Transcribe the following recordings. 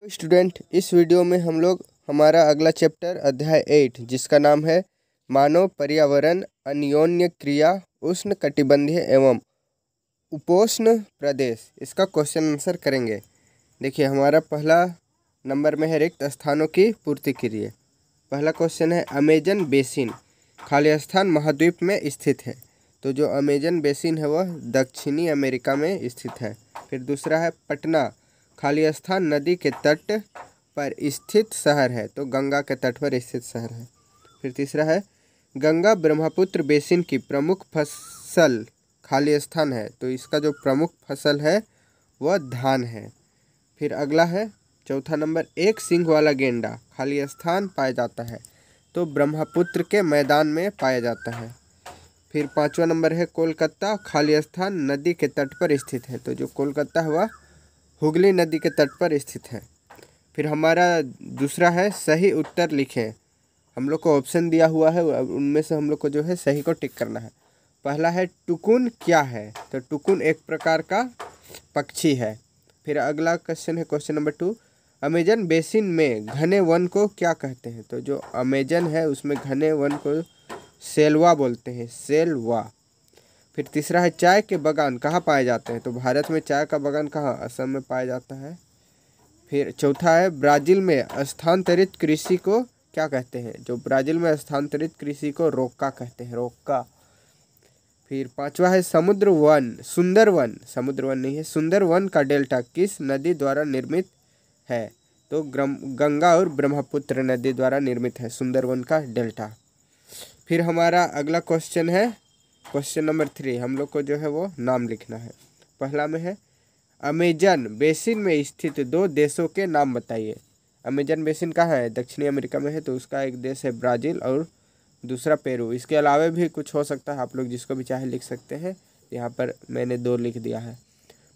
Student, इस video में हम लोग हमारा अगला चैप्टर अध्याय 8 जिसका नाम है मानव पर्यावरण अन्योन्य क्रिया उष्ण कटिबंधीय एवं उपोष्ण प्रदेश, इसका क्वेश्चन आंसर करेंगे। देखिए, हमारा पहला नंबर में है रिक्त स्थानों की पूर्ति के लिए। पहला क्वेश्चन है अमेजन बेसिन खाली स्थान महाद्वीप में स्थित है। तो जो अमेजन बेसिन है वह दक्षिणी अमेरिका में स्थित है। फिर दूसरा है पटना खाली स्थान नदी के तट पर स्थित शहर है। तो गंगा के तट पर स्थित शहर है। फिर तीसरा है गंगा ब्रह्मपुत्र बेसिन की प्रमुख फसल खाली स्थान है। तो इसका जो प्रमुख फसल है वह धान है। फिर अगला है चौथा नंबर एक सींग वाला गेंडा खाली स्थान पाया जाता है। तो ब्रह्मपुत्र के मैदान में पाया जाता है। फिर पांचवा नंबर है कोलकाता खाली स्थान नदी के तट पर स्थित है। तो जो कोलकाता है वह हुगली नदी के तट पर स्थित है। फिर हमारा दूसरा है सही उत्तर लिखें। हम लोग को ऑप्शन दिया हुआ है, उनमें से हम लोग को जो है सही को टिक करना है। पहला है टुकुन क्या है। तो टुकुन एक प्रकार का पक्षी है। फिर अगला क्वेश्चन है क्वेश्चन नंबर 2 अमेजन बेसिन में घने वन को क्या कहते हैं। तो जो अमेजन है उसमें घने वन को सेल्वा बोलते हैं, सेल्वा। फिर तीसरा है चाय के बागान कहाँ पाए जाते हैं। तो भारत में चाय का बागान कहाँ, असम में पाया जाता है। फिर चौथा है ब्राज़ील में स्थानांतरित कृषि को क्या कहते हैं। जो ब्राज़ील में स्थानांतरित कृषि को रोक्का कहते हैं, रोक्का। फिर पांचवा है समुद्र वन नहीं है, सुंदर वन का डेल्टा किस नदी द्वारा निर्मित है। तो गंगा और ब्रह्मपुत्र नदी द्वारा निर्मित है सुंदर वन का डेल्टा। फिर हमारा अगला क्वेश्चन है क्वेश्चन नंबर 3। हम लोग को जो है वो नाम लिखना है। पहला में है अमेजन बेसिन में स्थित 2 देशों के नाम बताइए। अमेजन बेसिन कहाँ है, दक्षिणी अमेरिका में है। तो उसका एक देश है ब्राज़ील और दूसरा पेरू। इसके अलावा भी कुछ हो सकता है, आप लोग जिसको भी चाहे लिख सकते हैं। यहाँ पर मैंने 2 लिख दिया है।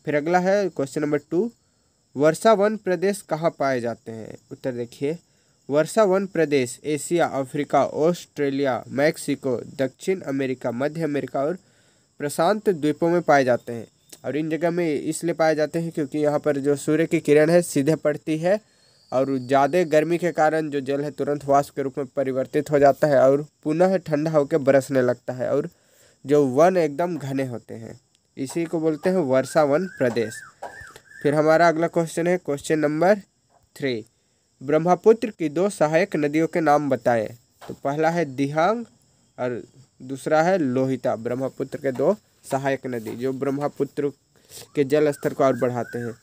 फिर अगला है क्वेश्चन नंबर 2 वर्षा वन प्रदेश कहाँ पाए जाते हैं। उत्तर देखिए, वर्षा वन प्रदेश एशिया, अफ्रीका, ऑस्ट्रेलिया, मैक्सिको, दक्षिण अमेरिका, मध्य अमेरिका और प्रशांत द्वीपों में पाए जाते हैं। और इन जगह में इसलिए पाए जाते हैं क्योंकि यहाँ पर जो सूर्य की किरण है सीधे पड़ती है और ज़्यादा गर्मी के कारण जो जल है तुरंत वाष्प के रूप में परिवर्तित हो जाता है और पुनः ठंडा होकर बरसने लगता है और जो वन एकदम घने होते हैं, इसी को बोलते हैं वर्षा वन प्रदेश। फिर हमारा अगला क्वेश्चन है क्वेश्चन नंबर 3 ब्रह्मपुत्र की 2 सहायक नदियों के नाम बताएं। तो पहला है दिहांग और दूसरा है लोहिता। ब्रह्मपुत्र के 2 सहायक नदी जो ब्रह्मपुत्र के जल स्तर को और बढ़ाते हैं।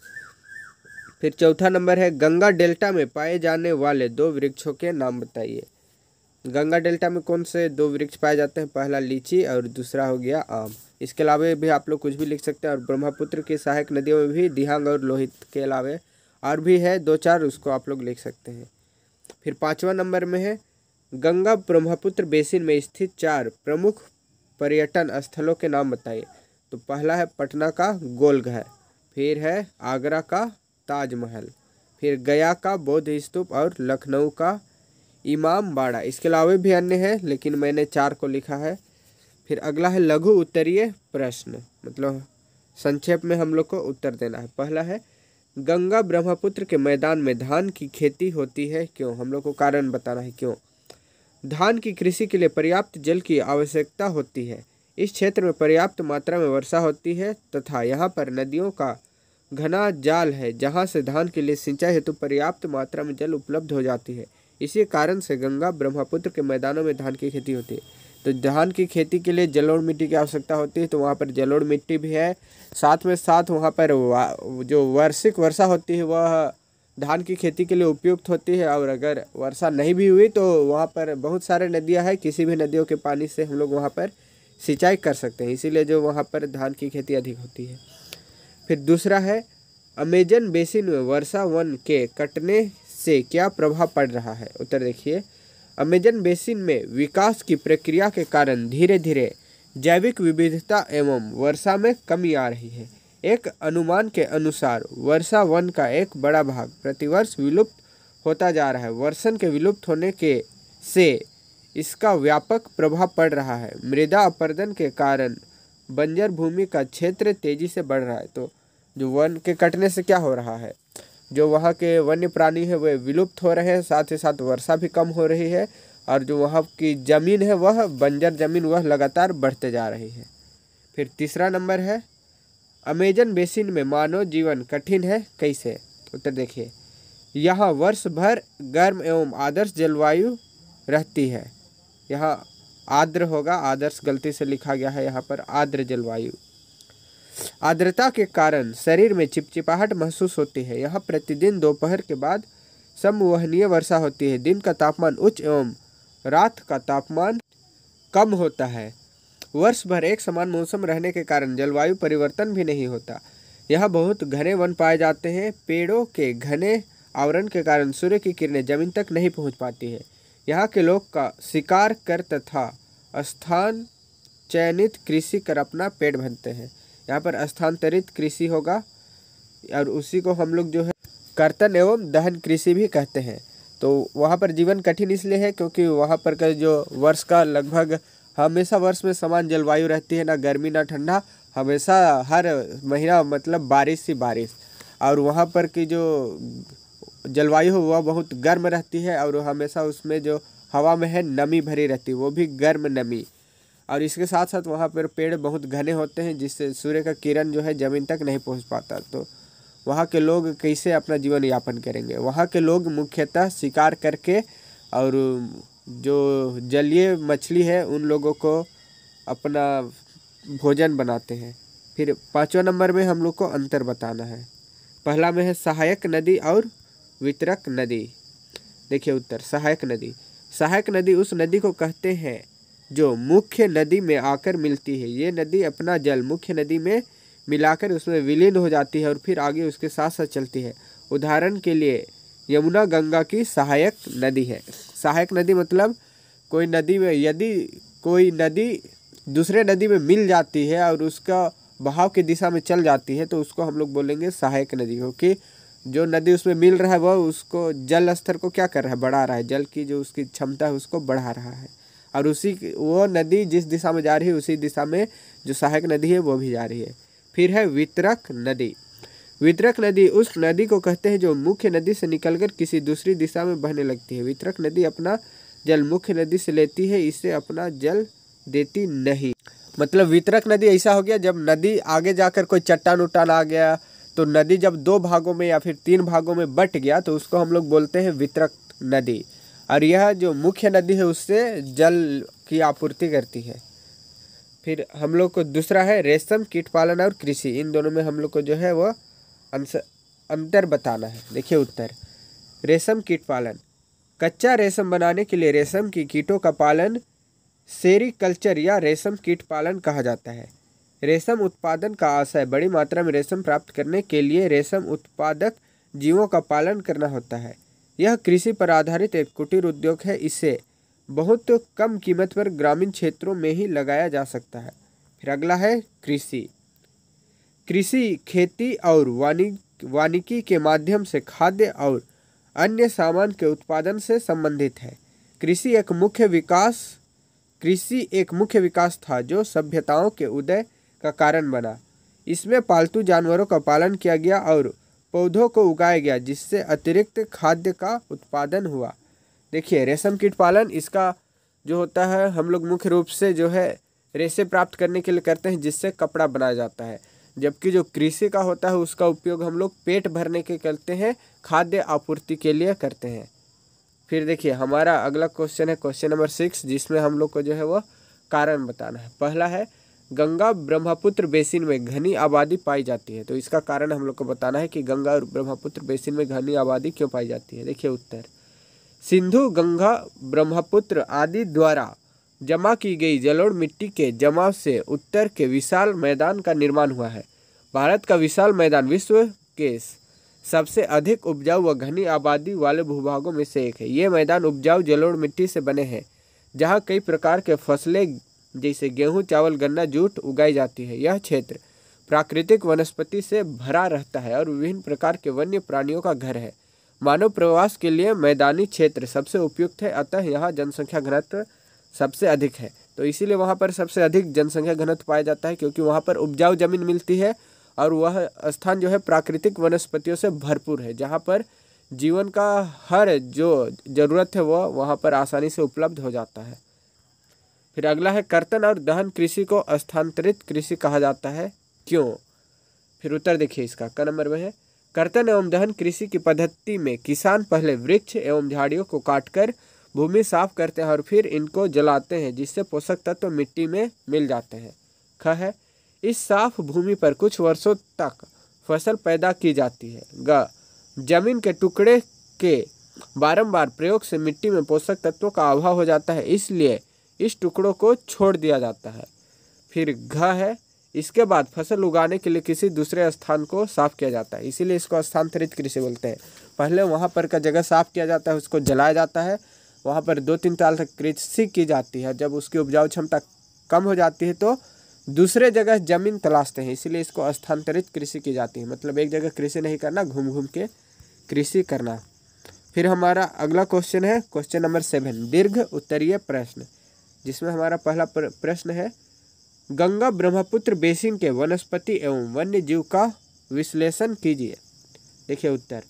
फिर चौथा नंबर है गंगा डेल्टा में पाए जाने वाले 2 वृक्षों के नाम बताइए। गंगा डेल्टा में कौन से 2 वृक्ष पाए जाते हैं, पहला लीची और दूसरा हो गया आम। इसके अलावा भी आप लोग कुछ भी लिख सकते हैं। और ब्रह्मपुत्र की सहायक नदियों में भी दिहांग और लोहित के अलावा और भी है 2-4, उसको आप लोग लिख सकते हैं। फिर पांचवा नंबर में है गंगा ब्रह्मपुत्र बेसिन में स्थित 4 प्रमुख पर्यटन स्थलों के नाम बताइए। तो पहला है पटना का गोलघर, फिर है आगरा का ताजमहल, फिर गया का बौद्ध स्तूप और लखनऊ का इमाम बाड़ा। इसके अलावा भी अन्य है लेकिन मैंने 4 को लिखा है। फिर अगला है लघु उत्तरीय प्रश्न, मतलब संक्षेप में हम लोग को उत्तर देना है। पहला है गंगा ब्रह्मपुत्र के मैदान में धान की खेती होती है क्यों। हम लोग को कारण बताना है क्यों। धान की कृषि के लिए पर्याप्त जल की आवश्यकता होती है। इस क्षेत्र में पर्याप्त मात्रा में वर्षा होती है तथा यहाँ पर नदियों का घना जाल है जहाँ से धान के लिए सिंचाई हेतु पर्याप्त मात्रा में जल उपलब्ध हो जाती है। इसी कारण से गंगा ब्रह्मपुत्र के मैदानों में धान की खेती होती है। तो धान की खेती के लिए जलोढ़ मिट्टी की आवश्यकता होती है, तो वहाँ पर जलोढ़ मिट्टी भी है। साथ में साथ वहाँ पर जो वार्षिक वर्षा होती है वह धान की खेती के लिए उपयुक्त होती है। और अगर वर्षा नहीं भी हुई तो वहाँ पर बहुत सारे नदियाँ हैं, किसी भी नदियों के पानी से हम लोग वहाँ पर सिंचाई कर सकते हैं, इसीलिए जो वहाँ पर धान की खेती अधिक होती है। फिर दूसरा है अमेजन बेसिन में वर्षा वन के कटने से क्या प्रभाव पड़ रहा है। उत्तर देखिए, अमेजन बेसिन में विकास की प्रक्रिया के कारण धीरे धीरे जैविक विविधता एवं वर्षा में कमी आ रही है। एक अनुमान के अनुसार वर्षा वन का एक बड़ा भाग प्रतिवर्ष विलुप्त होता जा रहा है। वर्षण के विलुप्त होने के से इसका व्यापक प्रभाव पड़ रहा है। मृदा अपरदन के कारण बंजर भूमि का क्षेत्र तेजी से बढ़ रहा है। तो जो वन के कटने से क्या हो रहा है, जो वहाँ के वन्य प्राणी है वे विलुप्त हो रहे हैं, साथ ही साथ वर्षा भी कम हो रही है, और जो वहाँ की ज़मीन है वह बंजर ज़मीन वह लगातार बढ़ते जा रही है। फिर तीसरा नंबर है, अमेजन बेसिन में मानव जीवन कठिन है कैसे? उत्तर देखिए, यहाँ वर्ष भर गर्म एवं आदर्श जलवायु रहती है। यहाँ आर्द्र होगा, आदर्श गलती से लिखा गया है यहाँ पर आर्द्र जलवायु। आर्द्रता के कारण शरीर में चिपचिपाहट महसूस होती है। यहाँ प्रतिदिन दोपहर के बाद समवहनीय वर्षा होती है। दिन का तापमान उच्च एवं रात का तापमान कम होता है। वर्ष भर एक समान मौसम रहने के कारण जलवायु परिवर्तन भी नहीं होता। यहाँ बहुत घने वन पाए जाते हैं। पेड़ों के घने आवरण के कारण सूर्य की किरणें जमीन तक नहीं पहुँच पाती है। यहाँ के लोग का शिकार कर तथा स्थान चयनित कृषि कर अपना पेट भरते हैं। यहाँ पर स्थानांतरित कृषि होगा, और उसी को हम लोग जो है कर्तन एवं दहन कृषि भी कहते हैं। तो वहाँ पर जीवन कठिन इसलिए है क्योंकि वहाँ पर का जो वर्ष का लगभग हमेशा वर्ष में समान जलवायु रहती है, ना गर्मी ना ठंडा, हमेशा हर महीना मतलब बारिश ही बारिश। और वहाँ पर की जो जलवायु है वह बहुत गर्म रहती है, और हमेशा उसमें जो हवा में है नमी भरी रहती है, वो भी गर्म नमी। और इसके साथ साथ वहाँ पर पेड़ बहुत घने होते हैं, जिससे सूर्य का किरण जो है ज़मीन तक नहीं पहुँच पाता। तो वहाँ के लोग कैसे अपना जीवन यापन करेंगे? वहाँ के लोग मुख्यतः शिकार करके और जो जलीय मछली है उन लोगों को अपना भोजन बनाते हैं। फिर 5वां नंबर में हम लोग को अंतर बताना है। पहला में है सहायक नदी और वितरक नदी। देखिए उत्तर, सहायक नदी। सहायक नदी उस नदी को कहते हैं जो मुख्य नदी में आकर मिलती है। ये नदी अपना जल मुख्य नदी में मिलाकर उसमें विलीन हो जाती है और फिर आगे उसके साथ साथ चलती है। उदाहरण के लिए यमुना गंगा की सहायक नदी है। सहायक नदी मतलब कोई नदी में यदि कोई नदी दूसरे नदी में मिल जाती है और उसका बहाव की दिशा में चल जाती है तो उसको हम लोग बोलेंगे सहायक नदी, क्योंकि जो नदी उसमें मिल रहा है वह उसको जल स्तर को क्या कर रहा है, बढ़ा रहा है। जल की जो उसकी क्षमता है उसको बढ़ा रहा है, और उसी वो नदी जिस दिशा में जा रही है उसी दिशा में जो सहायक नदी है वो भी जा रही है। फिर है वितरक नदी। वितरक नदी उस नदी को कहते हैं जो मुख्य नदी से निकलकर किसी दूसरी दिशा में बहने लगती है। वितरक नदी अपना जल मुख्य नदी से लेती है, इसे अपना जल देती नहीं। मतलब वितरक नदी ऐसा हो गया जब नदी आगे जाकर कोई चट्टान उट्टान आ गया तो नदी जब 2 भागों में या फिर 3 भागों में बट गया तो उसको हम लोग बोलते हैं वितरक नदी। और यह जो मुख्य नदी है उससे जल की आपूर्ति करती है। फिर हम लोग को दूसरा है रेशम कीट पालन और कृषि। इन दोनों में हम लोग को जो है वो अंतर बताना है। देखिए उत्तर, रेशम कीट पालन। कच्चा रेशम बनाने के लिए रेशम की कीटों का पालन सेरीकल्चर या रेशम कीट पालन कहा जाता है। रेशम उत्पादन का आशय बड़ी मात्रा में रेशम प्राप्त करने के लिए रेशम उत्पादक जीवों का पालन करना होता है। यह कृषि पर आधारित एक कुटीर उद्योग है। इसे बहुत कम कीमत पर ग्रामीण क्षेत्रों में ही लगाया जा सकता है। फिर अगला है कृषि। कृषि खेती और वानिकी के माध्यम से खाद्य और अन्य सामान के उत्पादन से संबंधित है। कृषि एक मुख्य विकास था जो सभ्यताओं के उदय का कारण बना। इसमें पालतू जानवरों का पालन किया गया और पौधों को उगाया गया, जिससे अतिरिक्त खाद्य का उत्पादन हुआ। देखिए रेशम कीट पालन इसका जो होता है हम लोग मुख्य रूप से जो है रेशे प्राप्त करने के लिए करते हैं, जिससे कपड़ा बनाया जाता है। जबकि जो कृषि का होता है उसका उपयोग हम लोग पेट भरने के करते हैं, खाद्य आपूर्ति के लिए करते हैं। फिर देखिए हमारा अगला क्वेश्चन है क्वेश्चन नंबर 6, जिसमें हम लोग को जो है वो कारण बताना है। पहला है गंगा ब्रह्मपुत्र बेसिन में घनी आबादी पाई जाती है। तो इसका कारण हम लोग को बताना है कि गंगा और ब्रह्मपुत्र बेसिन में घनी आबादी क्यों पाई जाती है। देखिए उत्तर, सिंधु गंगा ब्रह्मपुत्र आदि द्वारा जमा की गई जलोढ़ मिट्टी के जमाव से उत्तर के विशाल मैदान का निर्माण हुआ है। भारत का विशाल मैदान विश्व के सबसे अधिक उपजाऊ व घनी आबादी वाले भूभागों में से एक है। ये मैदान उपजाऊ जलोढ़ मिट्टी से बने हैं, जहाँ कई प्रकार के फसलें जैसे गेहूं, चावल, गन्ना, जूट उगाई जाती है। यह क्षेत्र प्राकृतिक वनस्पति से भरा रहता है और विभिन्न प्रकार के वन्य प्राणियों का घर है। मानव प्रवास के लिए मैदानी क्षेत्र सबसे उपयुक्त है, अतः यहाँ जनसंख्या घनत्व सबसे अधिक है। तो इसीलिए वहाँ पर सबसे अधिक जनसंख्या घनत्व पाया जाता है, क्योंकि वहाँ पर उपजाऊ जमीन मिलती है और वह स्थान जो है प्राकृतिक वनस्पतियों से भरपूर है, जहाँ पर जीवन का हर जो ज़रूरत है वह वहाँ पर आसानी से उपलब्ध हो जाता है। फिर अगला है कर्तन और दहन कृषि को स्थानांतरित कृषि कहा जाता है, क्यों? फिर उत्तर देखिए इसका, क नंबर में है कर्तन एवं दहन कृषि की पद्धति में किसान पहले वृक्ष एवं झाड़ियों को काटकर भूमि साफ करते हैं और फिर इनको जलाते हैं, जिससे पोषक तत्व मिट्टी में मिल जाते हैं। ख है इस साफ भूमि पर कुछ वर्षों तक फसल पैदा की जाती है। ग जमीन के टुकड़े के बारंबार प्रयोग से मिट्टी में पोषक तत्वों का अभाव हो जाता है, इसलिए इस टुकड़ों को छोड़ दिया जाता है। फिर घ है इसके बाद फसल उगाने के लिए किसी दूसरे स्थान को साफ किया जाता है, इसीलिए इसको स्थानांतरित कृषि बोलते हैं। पहले वहाँ पर का जगह साफ किया जाता है, उसको जलाया जाता है, वहाँ पर 2-3 साल तक कृषि की जाती है। जब उसकी उपजाऊ क्षमता कम हो जाती है तो दूसरे जगह जमीन तलाशते हैं, इसीलिए इसको स्थानांतरित कृषि की जाती है। मतलब एक जगह कृषि नहीं करना, घूम घूम के कृषि करना। फिर हमारा अगला क्वेश्चन है क्वेश्चन नंबर 7, दीर्घ उत्तरीय प्रश्न, जिसमें हमारा पहला प्रश्न है गंगा ब्रह्मपुत्र बेसिन के वनस्पति एवं वन्य जीव का विश्लेषण कीजिए। देखिए उत्तर,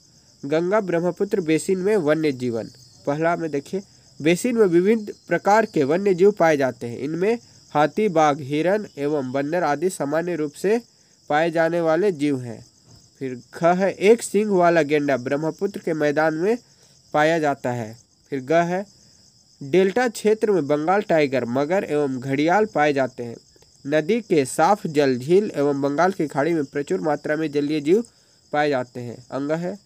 गंगा ब्रह्मपुत्र बेसिन में वन्य जीवन। पहला में देखिए, बेसिन में विभिन्न प्रकार के वन्य जीव पाए जाते हैं। इनमें हाथी, बाघ, हिरण एवं बंदर आदि सामान्य रूप से पाए जाने वाले जीव हैं। फिर ख है एक सींग वाला गेंडा ब्रह्मपुत्र के मैदान में पाया जाता है। फिर ग है डेल्टा क्षेत्र में बंगाल टाइगर, मगर एवं घड़ियाल पाए जाते हैं। नदी के साफ जल, झील एवं बंगाल की खाड़ी में प्रचुर मात्रा में जलीय जीव पाए जाते हैं। अंग है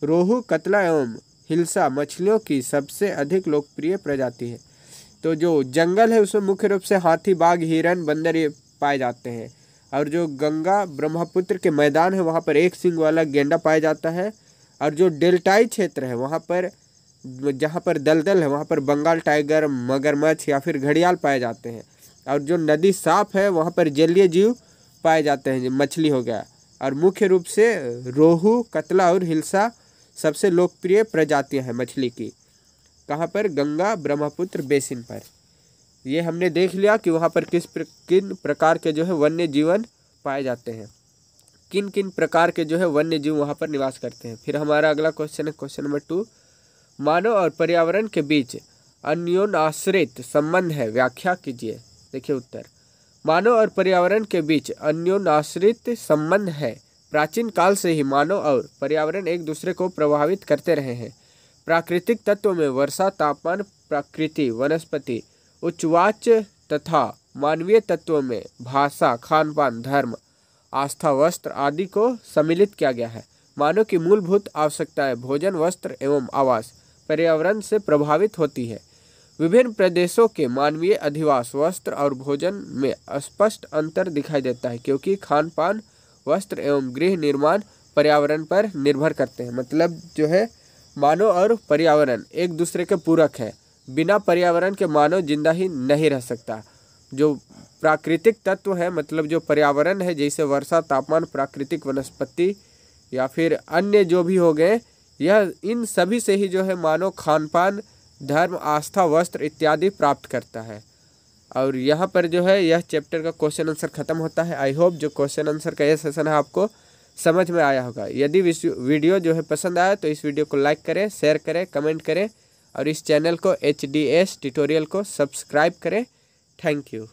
रोहू, कतला एवं हिल्सा मछलियों की सबसे अधिक लोकप्रिय प्रजाति है। तो जो जंगल है उसमें मुख्य रूप से हाथी, बाघ, हिरण, बंदर ये पाए जाते हैं। और जो गंगा ब्रह्मपुत्र के मैदान है वहाँ पर एक सींग वाला गेंडा पाया जाता है। और जो डेल्टाई क्षेत्र है वहाँ पर, जहाँ पर दलदल है वहाँ पर बंगाल टाइगर, मगरमच्छ या फिर घड़ियाल पाए जाते हैं। और जो नदी साफ है वहाँ पर जलीय जीव पाए जाते हैं, मछली हो गया। और मुख्य रूप से रोहू, कतला और हिल्सा सबसे लोकप्रिय प्रजातियां हैं मछली की। कहाँ पर? गंगा ब्रह्मपुत्र बेसिन पर। ये हमने देख लिया कि वहाँ पर किन प्रकार के जो है वन्य जीवन पाए जाते हैं, किन किन प्रकार के जो है वन्य जीव वहाँ पर निवास करते हैं। फिर हमारा अगला क्वेश्चन है क्वेश्चन नंबर 2, मानव और पर्यावरण के बीच अन्योन्याश्रित संबंध है, व्याख्या कीजिए। देखिए उत्तर, मानव और पर्यावरण के बीच अन्योन्याश्रित संबंध है। प्राचीन काल से ही मानव और पर्यावरण एक दूसरे को प्रभावित करते रहे हैं। प्राकृतिक तत्वों में वर्षा, तापमान, प्रकृति, वनस्पति, उच्चवाच तथा मानवीय तत्वों में भाषा, खान पान, धर्म, आस्था, वस्त्र आदि को सम्मिलित किया गया है। मानव की मूलभूत आवश्यकताएं भोजन, वस्त्र एवं आवास पर्यावरण से प्रभावित होती है। विभिन्न प्रदेशों के मानवीय अधिवास, वस्त्र और भोजन में स्पष्ट अंतर दिखाई देता है, क्योंकि खान पान, वस्त्र एवं गृह निर्माण पर्यावरण पर निर्भर करते हैं। मतलब जो है मानव और पर्यावरण एक दूसरे के पूरक है। बिना पर्यावरण के मानव जिंदा ही नहीं रह सकता। जो प्राकृतिक तत्व है, मतलब जो पर्यावरण है, जैसे वर्षा, तापमान, प्राकृतिक वनस्पति या फिर अन्य जो भी हो गए, यह इन सभी से ही जो है मानव खान पान, धर्म, आस्था, वस्त्र इत्यादि प्राप्त करता है। और यहाँ पर जो है यह चैप्टर का क्वेश्चन आंसर खत्म होता है। आई होप जो क्वेश्चन आंसर का यह सेशन है आपको समझ में आया होगा। यदि वीडियो जो है पसंद आया तो इस वीडियो को लाइक करें, शेयर करें, कमेंट करें और इस चैनल को HDS ट्यूटोरियल को सब्सक्राइब करें। Thank you.